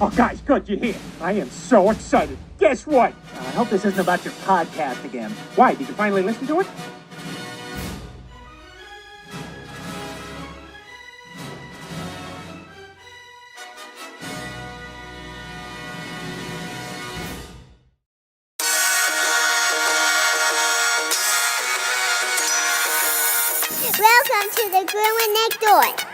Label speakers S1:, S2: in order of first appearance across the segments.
S1: Oh, guys, good, you hear? I am so excited. Guess what?
S2: I hope this isn't about your podcast again.
S1: Why, did you finally listen to it?
S3: Welcome to the Growing Next Door.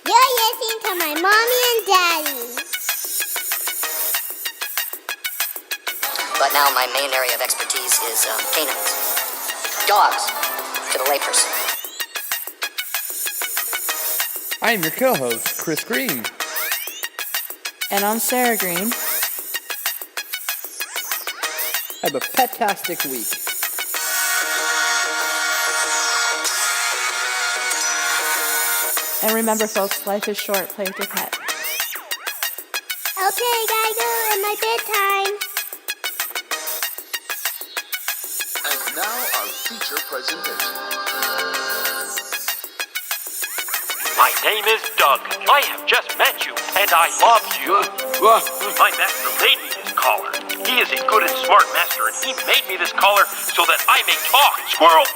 S3: You're listening to my mommy and daddy.
S4: But now my main area of expertise is canines. Dogs, to the layperson.
S5: I am your co-host, Chris Green.
S6: And I'm Sarah Green.
S5: Have a pet-tastic week.
S6: And remember, folks, life is short. Play with your pet.
S3: Okay, gotta go at my bedtime.
S7: And now our feature presentation.
S8: My name is Doug. I have just met you, and I love you. My master made me this collar. He is a good and smart master, and he made me this collar so that I may talk, squirrel.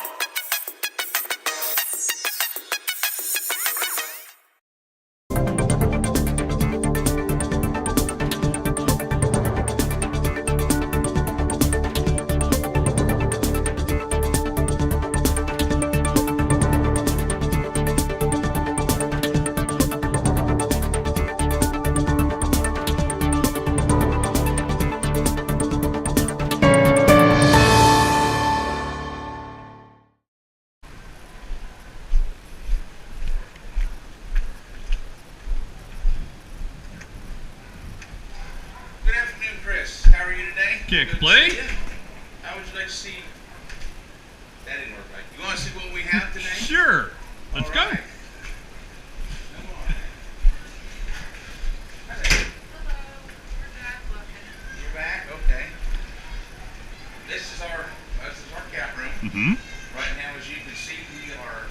S9: Good afternoon, Chris. How are you today?
S10: Kick
S9: Good to
S10: play.
S9: see you. How would you like to see? That didn't work right. You want to see what we have today?
S10: Sure. Let's
S9: All
S10: go.
S9: right. Come on. Hi there. You're back? Okay. This is our cat room.
S10: Mm-hmm.
S9: Right now, as you can see, we are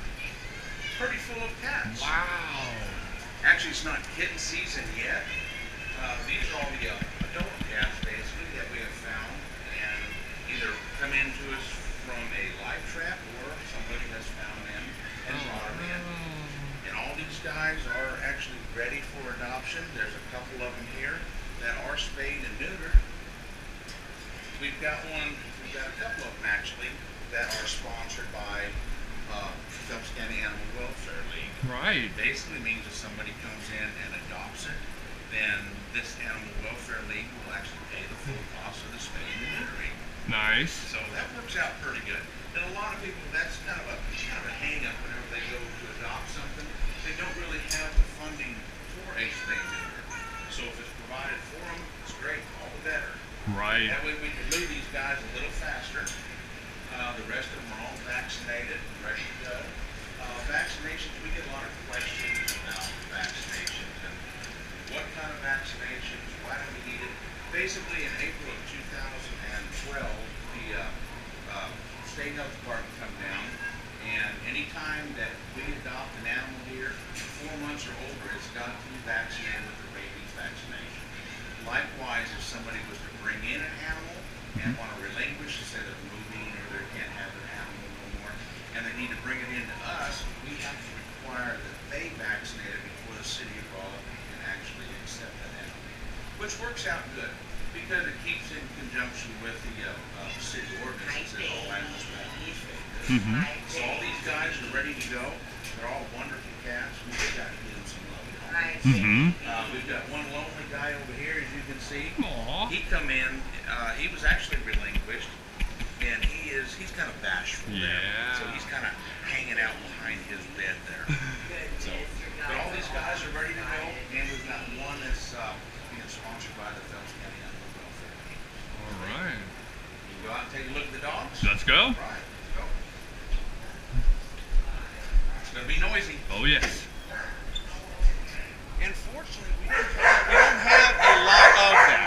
S9: pretty full of cats.
S10: Wow.
S9: Actually, it's not kitten season yet. These are all the adult cats, basically, that we have found and either come into us from a live trap or somebody has found them and brought them in. And all these guys are actually ready for adoption. There's a couple of them here that are spayed and neutered. We've got a couple of them actually that are sponsored by Phelps County Animal Welfare League.
S10: Right.
S9: Basically means if somebody comes in and adopts it, then this Animal Welfare League will actually pay the full cost of the spaying and neutering.
S10: Nice.
S9: So that works out pretty good. And a lot of people, that's kind of a hang up whenever they go to adopt something. They don't really have the funding for a spay and neuter. So if it's provided for them, it's great, all the better.
S10: Right.
S9: That way we can move these guys a little faster. The rest of them are all vaccinated and ready to go. Vaccinations, we get a lot of questions about vaccinations and what kind of vaccinations, why do we need it? Basically, in April of 2012, the State Health Department come down, and anytime that we adopt an animal here, 4 months or older, it's got to be vaccinated with the rabies vaccination. Likewise, if somebody was to bring in an animal and want to relinquish instead of moving or they can't have their animal no more, and they need to bring it into us, we have to require that they vaccinate it before the city of Rolla can actually accept that animal, which works out good because it keeps in conjunction with the city ordinance that all animals have to be spayed. So all these guys are ready to go. They're all wonderful cats. We just got to give them some love. We've got one lonely guy over here, as you can see.
S10: Aww.
S9: He come in. He was actually relinquished, and he's kind of bashful.
S10: Yeah.
S9: There. So he's kind of hanging out behind his bed there. So, but all these guys are ready to go, and we've got one that's being sponsored by the Phelps County Animal Welfare League.
S10: All right.
S9: You can go out and take a look at the dogs.
S10: Let's go.
S9: All right, let's go. It's going to be noisy.
S10: Oh, yes.
S9: Unfortunately, we don't have a lot of them.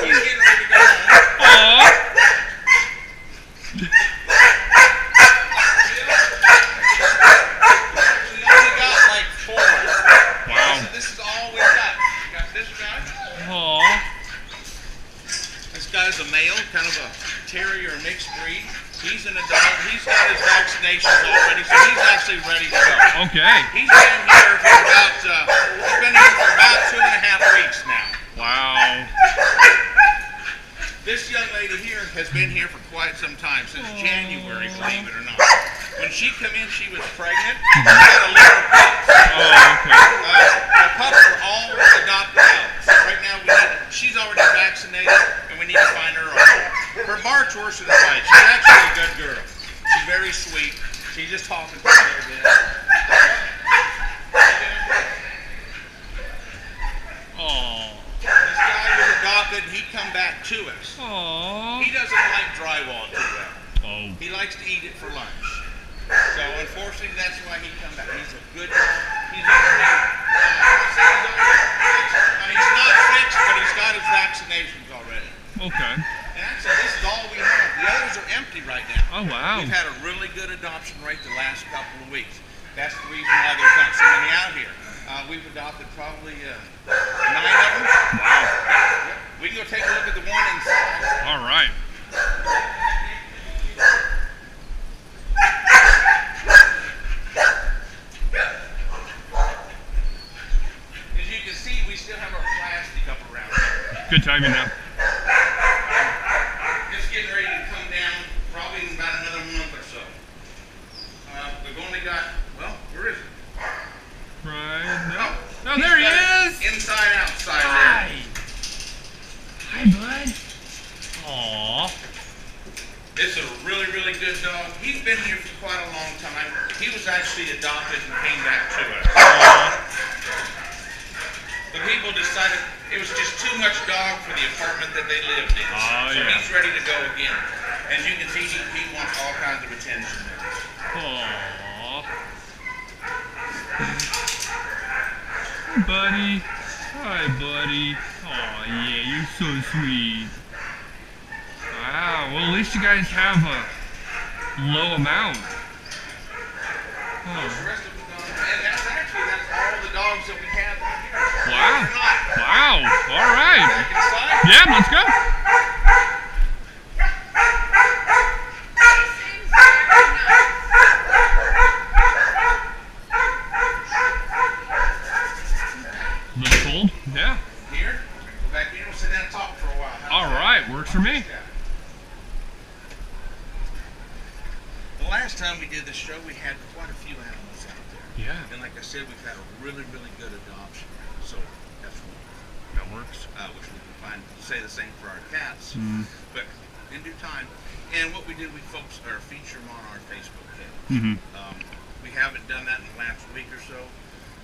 S9: He's getting ready to go home. a male, kind of a terrier mixed breed. He's an adult. He's got his vaccinations already, so he's actually ready to go.
S10: Okay.
S9: He's been here for about 2.5 weeks now.
S10: Wow.
S9: This young lady here has been here for quite some time, since January, believe it or not. When she came in, she was pregnant. She had a litter of pups.
S10: Oh, okay.
S9: The pups are all adopted out. So right now, she's already vaccinated, and we need to find her a home. Her bark's worse than a bite. She's actually a good girl. She's very sweet. She's just talking to me a little bit.
S10: Oh.
S9: This guy was adopted, and he come back to us.
S10: Oh.
S9: He doesn't like drywall too well.
S10: Oh.
S9: He likes to eat it for lunch. So unfortunately, that's why he come back. He's a good dog. He's not fixed, but he's got his vaccinations already.
S10: Okay.
S9: And actually, this is all we have. The others are empty right now.
S10: Oh, wow.
S9: We've had a really good adoption rate the last couple of weeks. That's the reason why there's not so many out here. We've adopted probably 9 of them.
S10: Wow.
S9: We can go take a look at the one inside.
S10: All right.
S9: As you can see, we still have our plastic up around here.
S10: Good timing now.
S9: It's getting ready to come down probably in about another month or so. We've only got, well, where is it?
S10: Right. No. Oh,
S9: He's
S10: there he
S9: got it
S10: is.
S9: inside, outside
S10: Hi.
S9: there.
S10: Hi, bud. Aw.
S9: It's a really, really good dog. He's been here for quite a long time. He was actually adopted and came back to us. The people decided it was just too much dog for the apartment that they lived in.
S10: Oh,
S9: so
S10: yeah.
S9: he's ready to go again. As you can see, he wants all kinds of attention there.
S10: Aw. Hi, buddy. Hi, buddy. Aw, yeah, you're so sweet. Wow, well, at least you guys have a low amount.
S9: The rest of the dogs, and that's all the dogs that we have here.
S10: Wow.
S9: Believe it or not.
S10: Wow. All right.
S9: Back inside.
S10: Yeah, let's go. Little cold? Yeah.
S9: Here, go back here, we'll sit down and talk for a while.
S10: All right, works for me.
S9: The last time we did this show, we had quite a few animals out there.
S10: Yeah.
S9: And like I said, we've had a really, really good adoption. So that's one.
S10: That works.
S9: Which we can find, say the same for our cats.
S10: Mm.
S9: But in due time. And what we did, we feature them on our Facebook page.
S10: Mm-hmm.
S9: We haven't done that in the last week or so.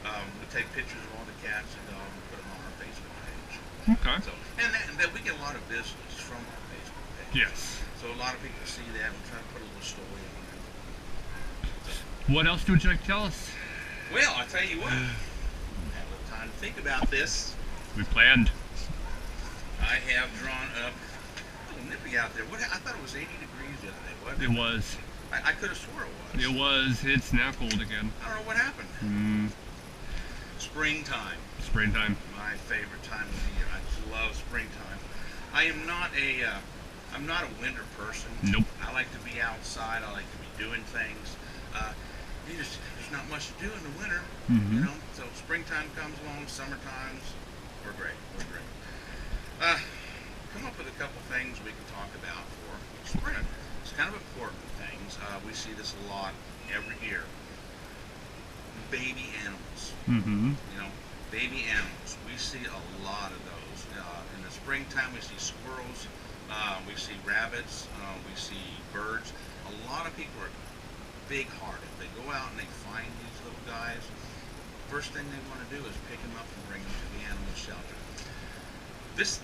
S9: We take pictures of all the cats and dogs and put them on our Facebook page.
S10: Okay.
S9: So, and that we get a lot of business from our Facebook page.
S10: Yes.
S9: So a lot of people see that and try to put a little story on it.
S10: What else would you like to tell us?
S9: Well, I tell you what, I had a little time to think about this.
S10: We planned.
S9: I have drawn up a little nippy out there. I thought it was 80 degrees the other day, wasn't it?
S10: It was.
S9: I could have swore it was.
S10: It was. It's now cold again.
S9: I don't know what happened. Springtime.
S10: Springtime.
S9: My favorite time of the year. I just love springtime. I'm not a winter person.
S10: Nope.
S9: I like to be outside. I like to be doing things. There's not much to do in the winter,
S10: Mm-hmm.
S9: you know. So springtime comes along, summertime's, we're great. Come up with a couple things we can talk about for spring. It's kind of important things. We see this a lot every year. Baby animals.
S10: Mm-hmm.
S9: You know, baby animals. We see a lot of those. In the springtime, we see squirrels. We see rabbits. We see birds. A lot of people are big-hearted. They go out and they find these little guys. First thing they want to do is pick them up and bring them to the animal shelter. This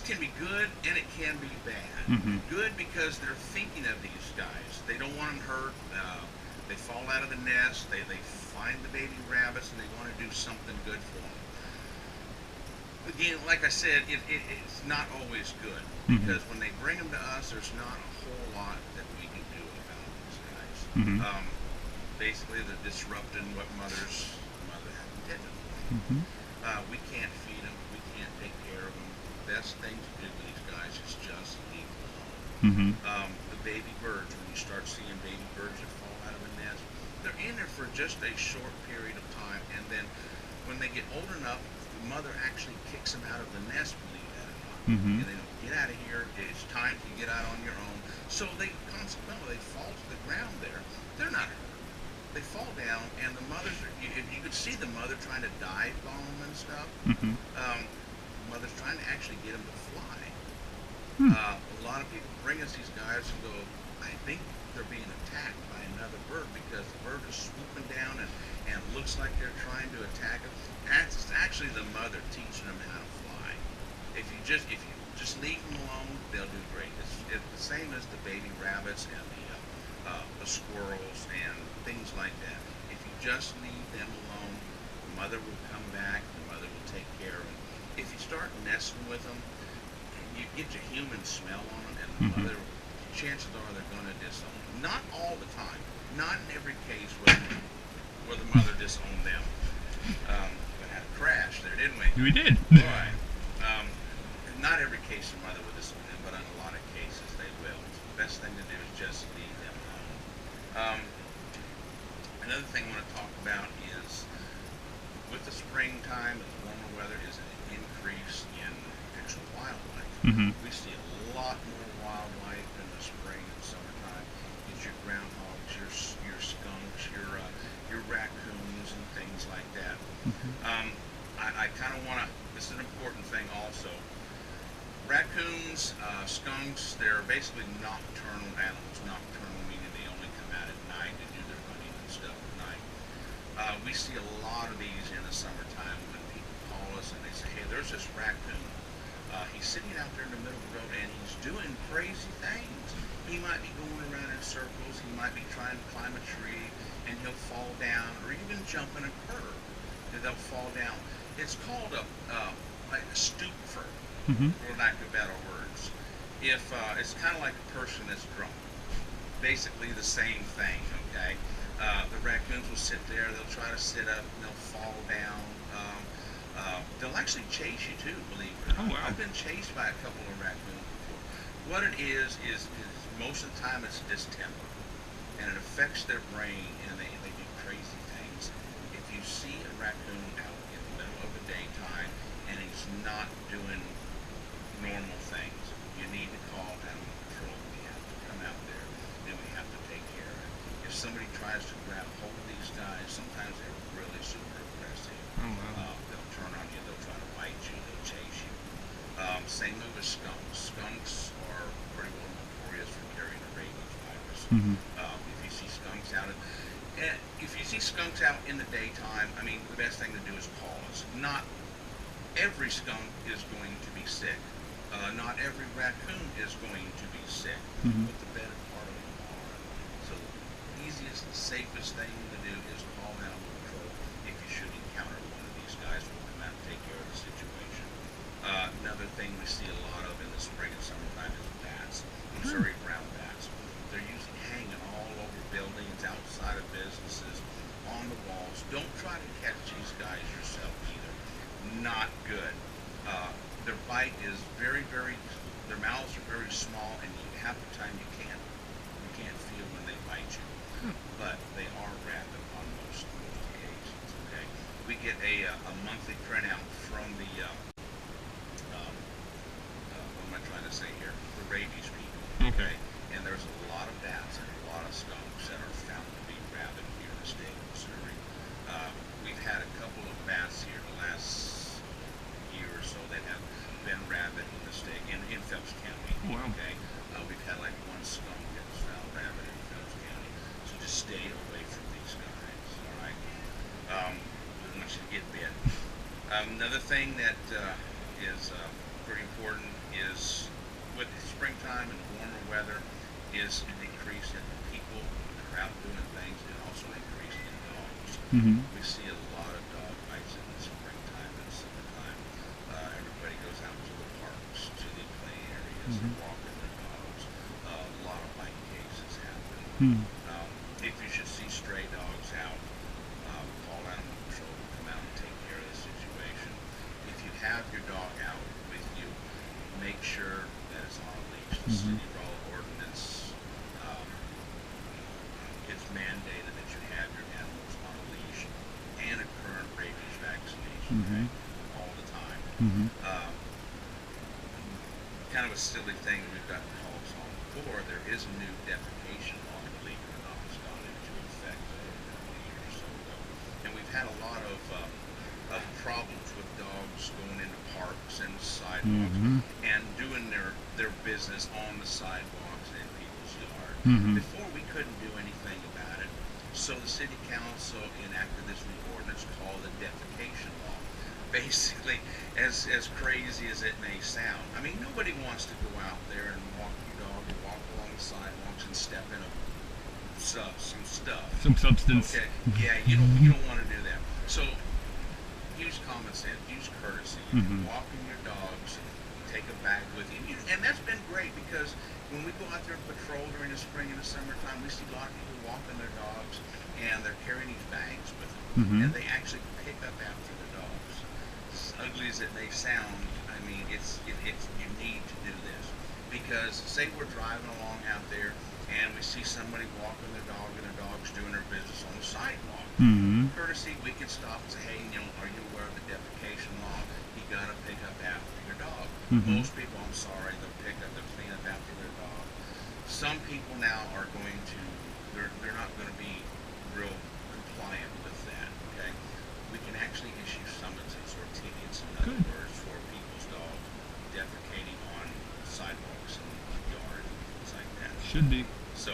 S9: can be good and it can be bad.
S10: Mm-hmm.
S9: Good because they're thinking of these guys. They don't want them hurt. They fall out of the nest. They find the baby rabbits and they want to do something good for them. Again, like I said, it's not always good because when they bring them to us, there's not a whole lot that we can do about these guys.
S10: Mm-hmm.
S9: Basically, they're disrupting what mother had intended.
S10: Mm-hmm.
S9: We can't feed them. We can't take care of them. best thing to do with these guys is just leave them alone. The baby birds, when you start seeing baby birds that fall out of a nest, they're in there for just a short period of time, and then when they get old enough, the mother actually kicks them out of the nest, believe that or not. And they don't get out of here, it's time to get out on your own. So they consequently, they fall to the ground there. They're not hurt. They fall down, and the mothers are, you could see the mother trying to dive bomb them and stuff. The mother's trying to actually get them to fly. A lot of people bring us these guys and go, I think they're being attacked by another bird because the bird is swooping down and looks like they're trying to attack them. That's actually the mother teaching them how to fly. If you just leave them alone, they'll do great. It's the same as the baby rabbits and the squirrels and things like that. If you just leave them alone, the mother will come back, the mother will take care of them. If you start messing with them, you get your human smell on them, and the mother, chances are they're going to disown them. Not all the time. Not in every case where the mother disowned them. We had a crash there, didn't we?
S10: We did.
S9: All right. Not every case the mother would disown them, but in a lot of cases they will. So the best thing to do is just leave them alone. Another thing I want to talk about is with the springtime and the warmer weather is an increase in potential wildlife. We see a lot more wildlife in the spring and summertime. It's your groundhogs, your skunks, your raccoons and things like that. I kind of want to, this is an important thing also. Raccoons, skunks, they're basically nocturnal animals. Nocturnal meaning they only come out at night to do their hunting and stuff at night. We see a lot of these in the summertime when people call us and they say, hey, there's this raccoon. He's sitting out there in the middle of the road and he's doing crazy things. He might be going around in circles, he might be trying to climb a tree, and he'll fall down, or even jump in a curve, and they'll fall down. It's called like a stoop fur. For lack of better words. If it's kind of like a person that's drunk. Basically the same thing, okay? The raccoons will sit there, they'll try to sit up, and they'll fall down. They'll actually chase you too, believe it or not.
S10: Oh, wow.
S9: I've been chased by a couple of raccoons before. What it is most of the time it's distemper. And it affects their brain, and they do crazy things. If you see a raccoon out in the middle of the daytime, and he's not doing normal things, you need to call animal control. We have to come out there and we have to take care of it. If somebody tries to grab hold of these guys, sometimes they're really super aggressive. They'll turn on you, they'll try to bite you, they'll chase you. Same with skunks. Skunks are pretty well notorious for carrying the rabies virus. If you see skunks out in the daytime, I mean, the best thing to do is call us. Not every skunk is going to be sick. Not every raccoon is going to be sick, but the better part of them are. So the easiest, safest thing to do is call animal control if you should encounter one of these guys who will come out and take care of the situation. Another thing we see a lot of in the spring and summertime is bats, Missouri brown bats. They're usually hanging all over buildings, outside of businesses, on the walls. Don't try to catch these guys yourself either. Not good. Their bite is their mouths are very small, and half the time you can't feel when they bite you. But they are rabid on most occasions, okay? We get a monthly printout from the, what am I trying to say here? The rabies people, okay? And there's a lot of bats and a lot of skunks that are found to be rabid here in the state of Missouri. We've had a couple of bats here the last year or so that have been rabid in the state, in Phelps County. Okay? We've had like one skunk that was found rabid in Phelps County. So just stay away from these guys, alright? We don't want you to get bit. Another thing that is pretty important is with the springtime and the warmer weather is an increase in people that are out doing things, and also an increase in dogs. We see a lot of dog bites in the springtime and summertime. Everybody goes out to the parks, to the play areas, and walking their dogs. A lot of bite cases happen. If you should see stray dogs out, call animal control to come out and take care of the situation. If you have your dog out with you, make sure that it's on a leash. The city Rolla ordinance, it's mandated that you have your animals on a leash and a current rabies vaccination, okay, all the time. Kind of a silly thing we've gotten calls on before. There is a new defecation law, believe it or not, that's gone into effect a year or so ago. And we've had a lot of problems with dogs going into parks and sidewalks and doing their business on the sidewalks and in people's yard. Before, we couldn't do anything about it. So the city council enacted this new ordinance called the defecation law. Basically, as crazy as it may sound, I mean, nobody wants to go out there and walk your dog or walk along the sidewalks and step in some stuff.
S10: Some substance.
S9: Okay. Yeah, you don't want to do that. So use common sense, use courtesy. You can walk in your dogs, take a bag with you, and that's been great because when we go out there and patrol during the spring and the summertime, we see a lot of people walking their dogs and they're carrying these bags with them, and they actually pick up after the dogs. As ugly as it may sound, I mean, it's you need to do this because say we're driving along out there and we see somebody walking their dog and the dog's doing their business on the sidewalk. Courtesy, we can stop and say, hey, are you aware of the defecation law? You got to pick up after your dog. Most people, I'm sorry, they'll pick up, they'll clean up after their dog. Some people now are going to, they're not going to be real compliant with that, okay? We can actually issue summonses or tickets, in other words, for people's dogs defecating on sidewalks and yards and things like that.
S10: Should be.
S9: So,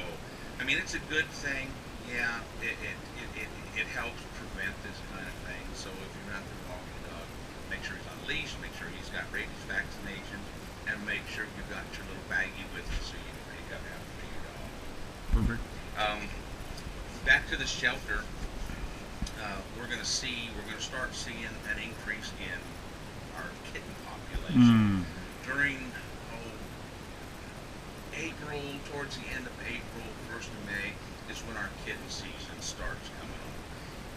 S9: I mean, it's a good thing. Yeah, it helps prevent this kind of thing. So if you're out there walking a dog, make sure he's on a leash, make sure he's got rabies vaccinations, and make sure you've got your little baggie with you so you can pick up after your dog.
S10: Perfect.
S9: Back to the shelter, we're going to start seeing an increase in our kitten population. During April, towards the end of April, 1st of May, is when our kitten season starts coming on.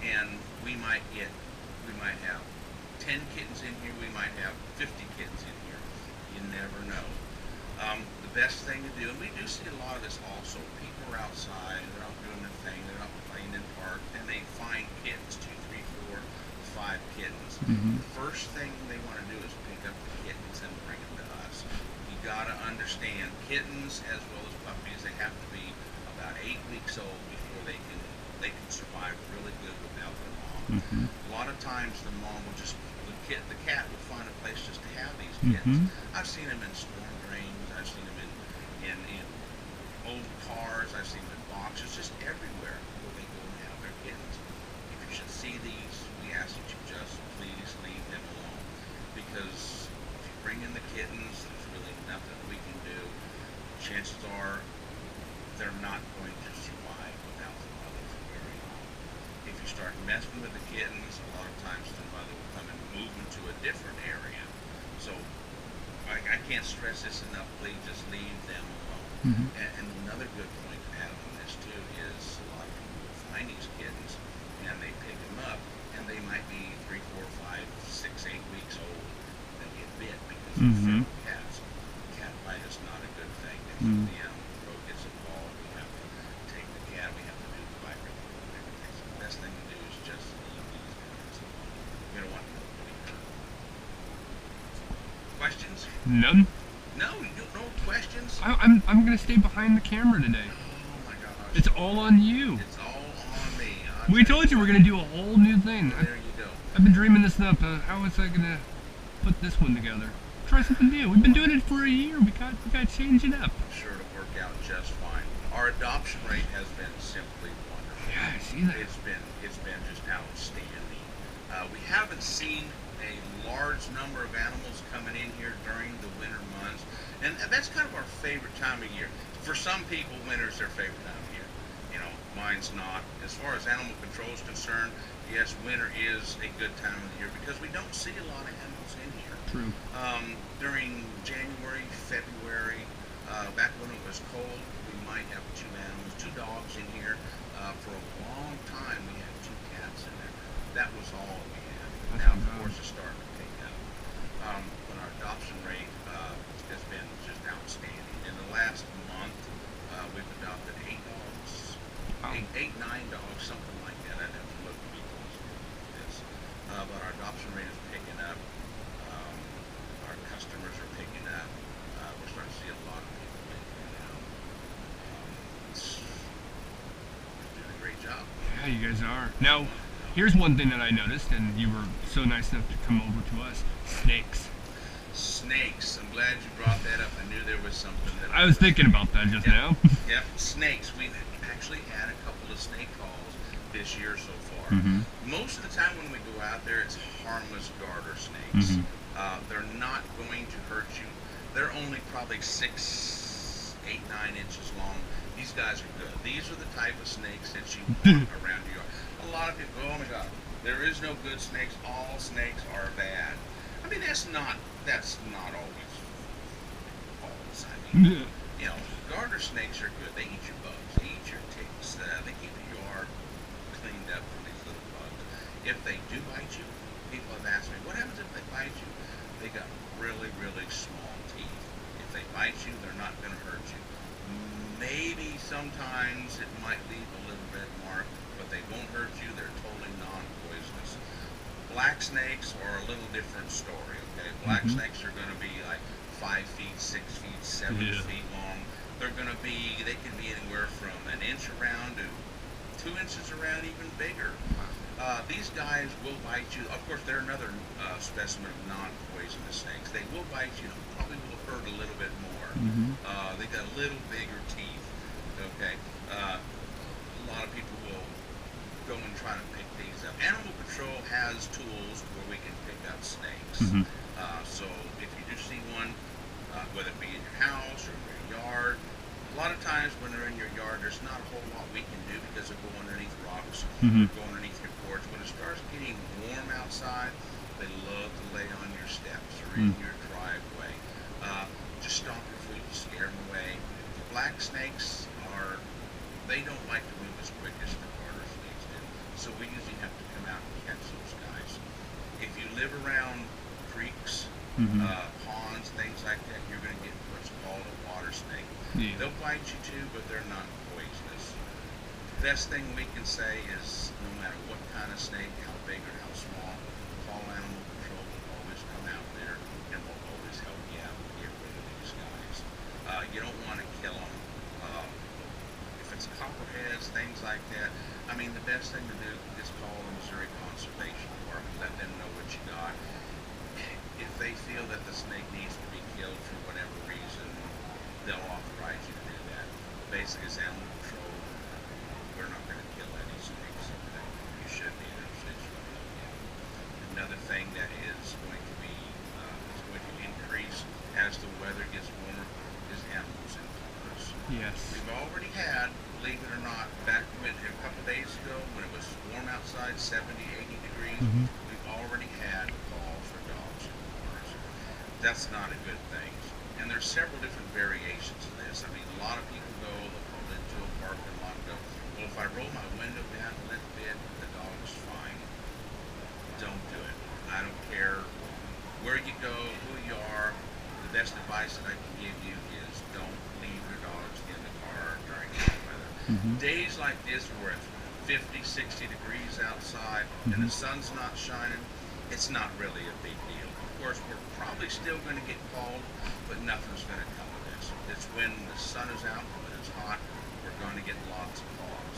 S9: And we might have 10 kittens in here, we might have 50 kittens in here. You never know. The best thing to do, and we do see a lot of this also, people are outside, they're out doing their thing, they're out playing in the park, and they find kittens, 2, 3, 4, 5 kittens. The first thing they want to do is pick up the kittens and bring them to us. You gotta understand, kittens as well as puppies, they have to be about 8 weeks old before they can survive really good without their mom. A lot of times the mom will just, the cat will find a place just to have these kittens. I've seen them in storm drains, I've seen them in old cars, I've seen them in boxes, just everywhere where they go and have their kittens. If you should see these, we ask that you just please leave them alone because if you bring in the kittens, there's really nothing we can do. Chances are they're not going to survive without the mother for very long. If you start messing with the kittens, a lot of times the mother will come and move them to a different area. So I can't stress this enough, please just leave them alone. And another good point to have on this too is a lot of people will find these kittens and they pick them up and they might be 3, 4, 5, 6, 8 weeks old. They'll get bit because they're feral cats. Cat bite is not a good thing. If the animal control gets involved, we have to take the cat, we have to do the bite report and everything. So the best thing to do is just leave these cats alone. We don't want them to be hurt. Questions?
S10: None.
S9: No questions.
S10: I'm gonna stay behind the camera today.
S9: Oh my gosh.
S10: It's all on you.
S9: It's all on me.
S10: We told you we're gonna do a whole new thing.
S9: There you go.
S10: I've been dreaming this up. How was I gonna put this one together? Try something new. We've been doing it for a year. We got to change it up.
S9: I'm sure it'll work out just fine. Our adoption rate has been simply wonderful.
S10: Yeah, I see that.
S9: It's been just outstanding. We haven't seen a large number of animals coming in here during the winter months, and that's kind of our favorite time of year. For some people, winter's their favorite time of year. You know, mine's not. As far as animal control is concerned, yes, winter is a good time of the year because we don't see a lot of animals in here.
S10: True.
S9: During January, February, back when it was cold, we might have 2 animals, 2 dogs in here. For a long time, we had 2 cats in there. That was all we had. Now, of course, it's starting to pick up. When our adoption rate,
S10: You guys are. Now, here's one thing that I noticed, and you were so nice enough to come over to us. Snakes.
S9: Snakes. I'm glad you brought that up. I knew there was something that
S10: I was thinking about that just now.
S9: Yep, snakes. We've actually had a couple of snake calls this year so far. Most of the time when we go out there, it's harmless garter snakes. They're not going to hurt you. They're only probably 6, 8, 9 inches long. These guys are good. These are the type of snakes that you want around your yard. A lot of people go, oh my God, there is no good snakes. All snakes are bad. I mean, that's not always false. I mean, you know, garter snakes are good. They eat your bugs. They eat your ticks. They keep your yard cleaned up from these little bugs. If they do bite you, people have asked me, what happens if they bite you? They got really, really small teeth. If they bite you, they're not going to hurt you. Maybe sometimes it might leave a little red mark, but they won't hurt you. They're totally non-poisonous. Black snakes are a little different story, okay? Black snakes are going to be like 5 feet, 6 feet, 7 feet long. They can be anywhere from an inch around to 2 inches around, even bigger. These guys will bite you. Of course, they're another specimen of non-poisonous snakes. They will bite you. Probably will hurt a little bit more. They got a little bigger teeth, okay? A lot of people will go and try to pick these up. Animal Control has tools where we can pick up snakes. So if you do see one, whether it be in your house or in your yard, a lot of times when they're in your yard, there's not a whole lot we can do because they'll go underneath rocks, go underneath your porch. When it starts getting warm outside, they love to lay on your steps or in your driveway. Just stomp your feet, scare them away. Black snakes they don't like to move as quick as the garter snakes do. So we usually have to come out and catch those guys. If you live around creeks, ponds, things like that, you're going to get what's called a water snake. They'll bite you too, but they're not poisonous. The best thing we can say is no matter what kind of snake, how big or how small, call Animal Control. Will always come out there and will always help you out and get rid of these guys. You don't want to kill them. If it's copperheads, things like that, I mean, the best thing to do is call the Missouri Conservation Department, let them know what you got. If they feel that the snake needs to be killed for whatever reason, they'll authorize you to do that. Basically, as Animal Control, we're not going to kill any snakes. You should be interested in looking at. Another thing that is going to increase as the weather gets warmer is animals indoors.
S10: Yes.
S9: We've already had, believe it or not, back when a couple of days ago when it was warm outside, 70, 80 degrees, we've already had calls for dogs indoors. That's not a good thing. And there's several different variations of this. I mean, a lot of people they'll pull into a parking lot and go, well, if I roll my window down a little bit, the dog's fine. Don't do it. I don't care where you go, who you are. The best advice that I can give you is don't leave your dogs in the car during hot weather. Days like this where it's 50, 60 degrees outside and the sun's not shining, it's not really a big deal. Of course, we're probably still going to get cold, but nothing's going to come of this. It's when the sun is out, when it's hot, we're going to get lots of calls.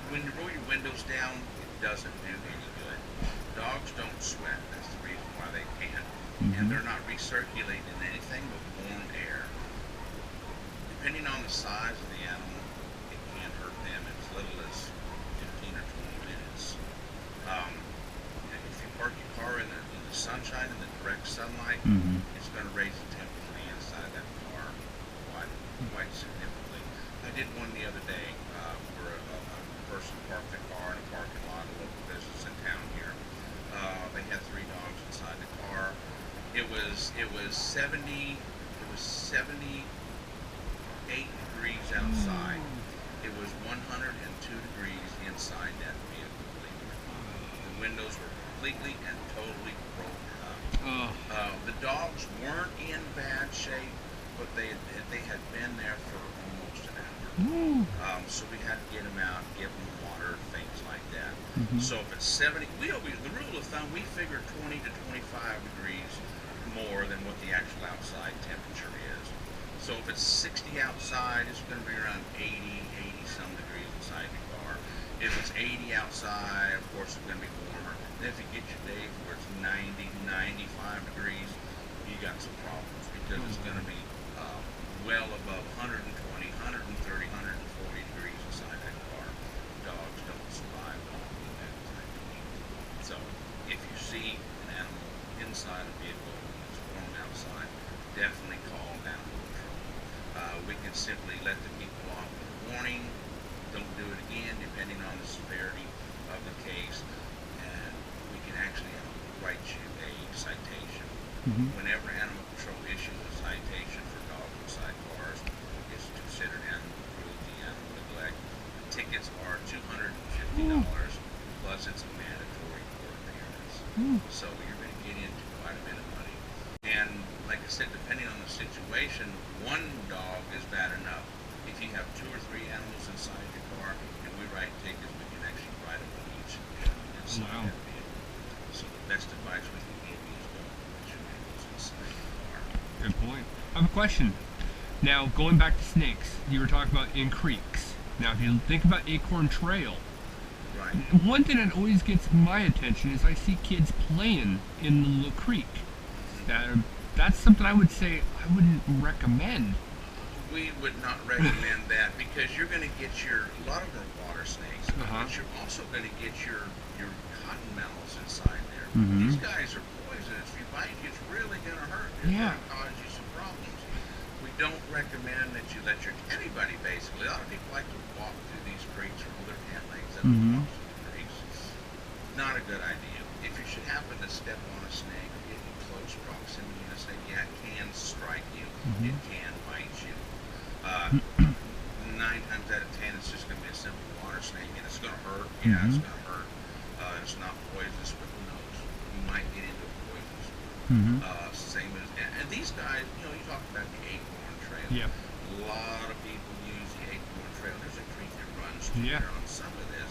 S9: When you roll your windows down, it doesn't do any good. Dogs don't sweat. That's the reason why they can't. And they're not recirculating anything but warm air. Depending on the size of the animal, it can hurt them as little as 15 or 20 minutes. If you park your car in the sunshine, in the direct sunlight, it's going to raise the temperature on the inside of that car quite significantly. I did one the other day where a person parked their car in a parking lot, a local business in town here. They had 3 dogs inside the car. It was 78 degrees outside. It was 102 degrees inside that vehicle. The windows were completely and totally broken up. The dogs weren't in bad shape, but they had been there for almost an hour. So we had to get them out, give them water, things like that. So if it's 70, the rule of thumb, we figure 20 to 25 degrees more than what the actual outside temperature is. So if it's 60 outside, it's going to be around 80 some degrees inside your car. If it's 80 outside, of course it's going to be warmer. Then if you get your days where it's 90, 95 degrees, you got some problems because it's going to be well above 120, 130, 140 degrees inside that car. Dogs don't survive long in that type of heat. So if you see an animal inside a vehicle when it's warm outside, definitely call animal control. We can simply let the people off with a warning. Don't do it again, depending on the severity of the case, and we can actually write you a citation. Whenever animal control issues a citation for dogs inside cars, it's considered animal cruelty, animal neglect. The tickets are $250 plus it's a mandatory court appearance. So you're going to get into quite a bit of money. And like I said, depending on the situation, one dog is bad enough. If you have 2 or 3 animals inside your car and we write tickets, we can actually write them on each animal inside that vehicle. So the best advice we can give you is don't put your animals inside your car.
S10: Good point. I have a question. Now, going back to snakes, you were talking about in creeks. Now, if you think about Acorn Trail,
S9: Right.
S10: one thing that always gets my attention is I see kids playing in the little creek. That's something I would say I wouldn't recommend.
S9: We would not recommend that because you're going to get a lot of them are water snakes, but you're also going to get your cottonmouths inside there. These guys are poisonous. If you bite you, it's really going to hurt. It's going to cause you some problems. We don't recommend that you let anybody basically. A lot of people like to walk through these creeks or hold their hand legs up and walk through the creeks. Not a good idea. If you should happen to step on a snake or get in close proximity to a snake, yeah, it can strike you. It can bite you. 9 times out of 10, it's just going to be a simple water snake, and it's going to hurt. Yeah, it's going to hurt. It's not poisonous, but who knows? You might get into a poison. Same as, and these guys, you talk about the Acorn Trail.
S10: Yeah.
S9: A lot of people use the Acorn Trail. There's a creek that runs through there on some of this.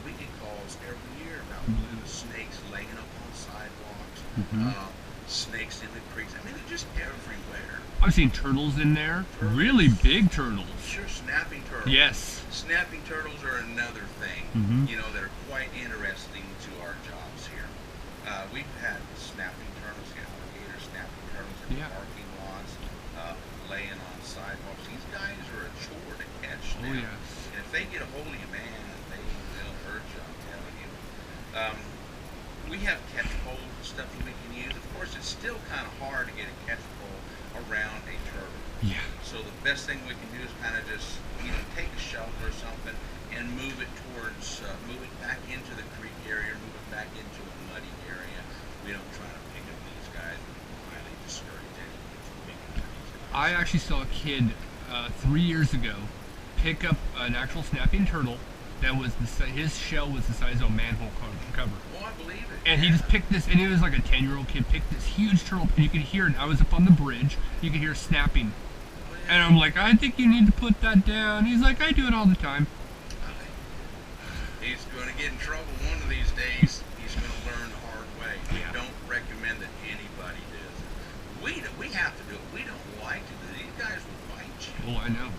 S9: We get calls every year about snakes laying up on sidewalks, snakes in the creeks. I mean, they're just everywhere.
S10: I've seen turtles in there. Really big turtles.
S9: Sure, snapping turtles.
S10: Yes.
S9: Snapping turtles are another thing, that are quite interesting to our jobs here. We've had snapping turtles, alligator snapping turtles in parking lots, laying on sidewalks. These guys are a chore to catch now. And if they get a hold of you, man, they will hurt you, I'm telling you. We have catch poles and stuff that we can use. Of course, it's still kind of hard to get a catch pole around a turtle. So the best thing we can do is kind of just take a shovel or something and move it back into the creek area, move it back into a muddy area. We don't try to pick up these guys. We highly discourage anyone from picking up these guys.
S10: I actually saw a kid 3 years ago pick up an actual snapping turtle that was his shell was the size of a manhole cover.
S9: Oh, I believe it.
S10: And he just picked this, and it was like a 10-year-old kid picked this huge turtle, and you could hear it. I was up on the bridge, you could hear snapping. And I'm like, I think you need to put that down. He's like, I do it all the time.
S9: He's going to get in trouble one of these days. He's going to learn the hard way. We don't recommend that anybody does it. We have to do it. We don't like to do it. These guys will bite you.
S10: Oh, I know.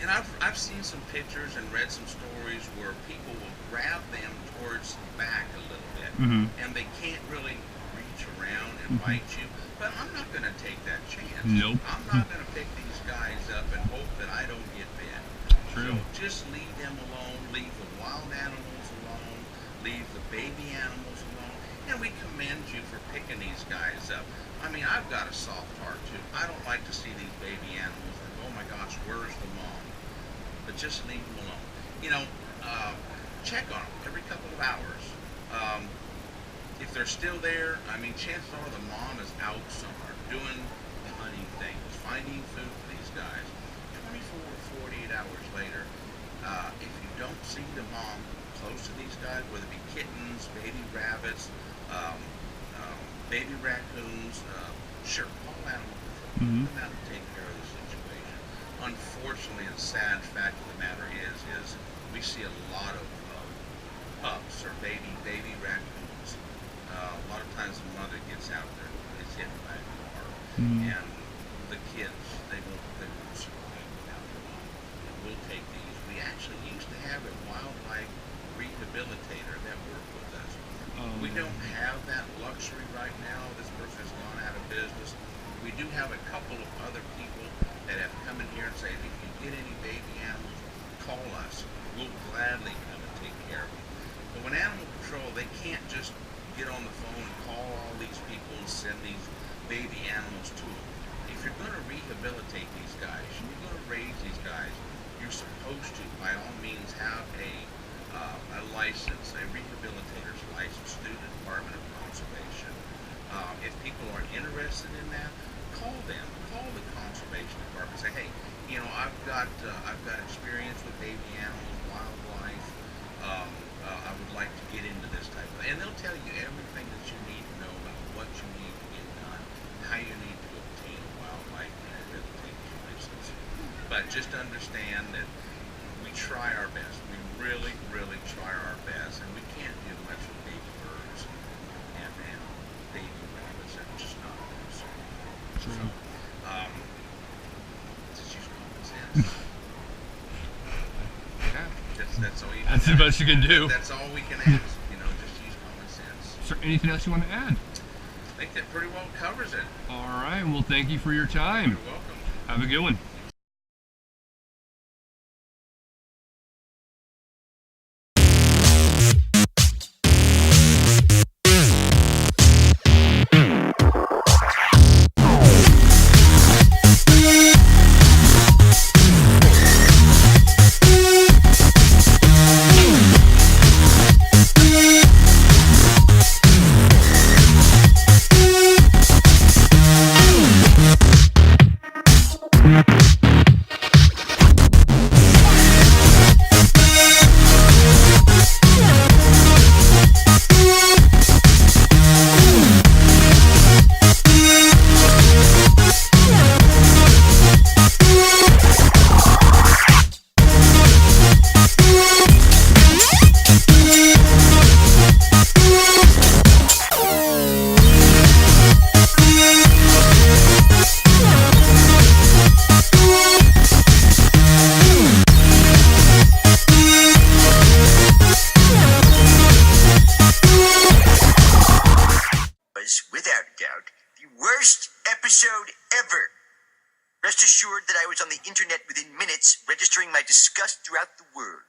S9: And I've seen some pictures and read some stories where people will grab them towards the back a little bit, and they can't really reach around and bite you. But I'm not going to take that chance.
S10: Nope.
S9: I'm not going to pick these guys up and hope that I don't get bit.
S10: True.
S9: So just leave them alone. Leave the wild animals alone. Leave the baby animals alone. And we commend you for picking these guys up. I mean, I've got a soft heart too. I don't like to see these baby animals like, oh my gosh, where's the mom? But just leave them alone. Check on them every couple of hours. If they're still there, I mean, chances are the mom is out somewhere doing the hunting thing, finding food for these guys. 24 or 48 hours later, if you don't see the mom close to these guys, whether it be kittens, baby rabbits, baby raccoons, sure, call animal control. Come out and take care of the situation. Unfortunately, the sad fact of the matter is we see a lot of pups or baby raccoons. A lot of times the mother gets out there, gets hit by a car, and don't have that luxury right now. This person has gone out of business. We do have a couple of other people that have come in here and say, if you get any baby animals, call us. We'll gladly come and take care of them. But when Animal Patrol, they can't just get on the phone and call all these people and send these baby animals to them. If you're going to rehabilitate these guys, you're going to raise these guys, you're supposed to, by all means, have a license, a rehabilitator's license through the Department of Conservation. If people are interested in that, call them. Call the Conservation Department. Say, hey, you know, I've got experience with baby animals, wildlife. I would like to get into this type of, and they'll tell you everything that you need to know about what you need to get done, how you need to obtain a wildlife rehabilitation license. But just understand that we try our best. We really, really try our best, and we can't do much with baby birds and baby rabbits. They're just not possible. So, just use common sense.
S10: Yeah.
S9: That's all you can
S10: That's the best you can do.
S9: That's all we can ask. You know, just use common sense.
S10: Is there anything else you want to add?
S9: I think that pretty well covers it.
S10: All right. Well, thank you for your time.
S9: You're welcome.
S10: Have a good one.
S11: Episode ever. Rest assured that I was on the internet within minutes, registering my disgust throughout the world.